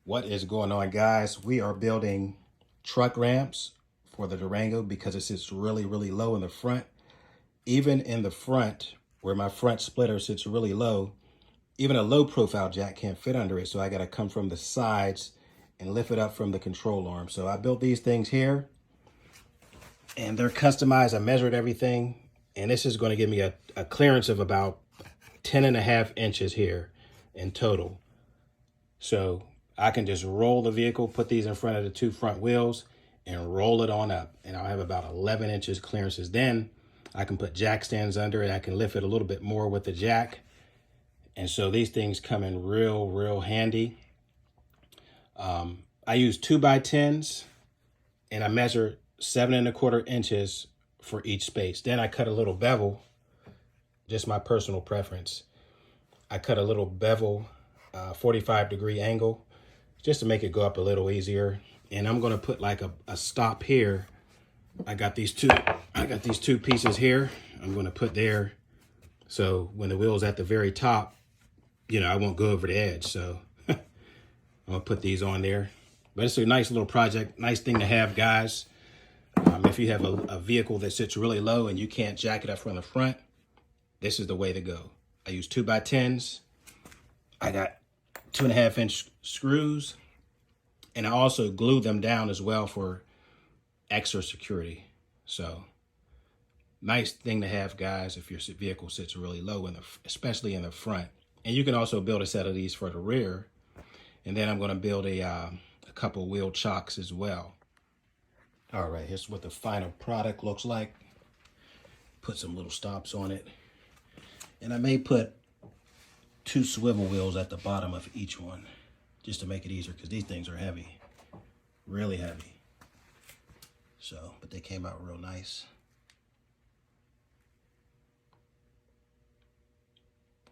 What is going on, guys? We are building truck ramps for the Durango because it sits really low in the front. Even in the front, where my front splitter sits really low, even a low profile jack can't fit under it. So I got to come from the sides and lift it up from the control arm. So I built these things here and they're customized. I measured everything, and this is going to give me a clearance of about 10.5 inches here in total. So I can just roll the vehicle, put these in front of the two front wheels and roll it on up. And I'll have about 11 inches clearances. Then I can put jack stands under it. I can lift it a little bit more with the jack. And so these things come in real handy. I use 2x10s and I measure 7.25 inches for each space. Then I cut a little bevel, just my personal preference. I cut a little bevel, 45-degree angle, just to make it go up a little easier. And I'm gonna put like a stop here. I got these two pieces here. I'm gonna put there, so when the wheel's at the very top, I won't go over the edge. So I'm gonna put these on there. But it's a nice little project, nice thing to have, guys. If you have a vehicle that sits really low and you can't jack it up from the front, this is the way to go. I use 2x10s. I got 2.5-inch screws, and I also glue them down as well for extra security. So nice thing to have, guys, if your vehicle sits really low, especially in the front. And you can also build a set of these for the rear. And then I'm going to build a couple wheel chocks as well. All right, here's what the final product looks like. Put some little stops on it. And I may put 2 swivel wheels at the bottom of each one just to make it easier, because these things are heavy, really heavy. So, but they came out real nice.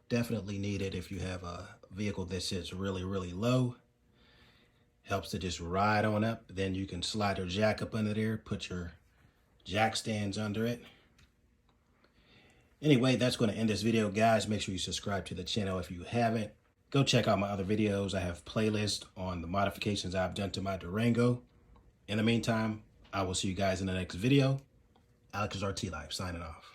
Definitely needed if you have a vehicle that sits really low. Helps to just ride on up. Then you can slide your jack up under there, put your jack stands under it. Anyway, that's going to end this video, guys. Make sure you subscribe to the channel if you haven't. Go check out my other videos. I have playlists on the modifications I've done to my Durango. In the meantime, I will see you guys in the next video. Alex RT Life signing off.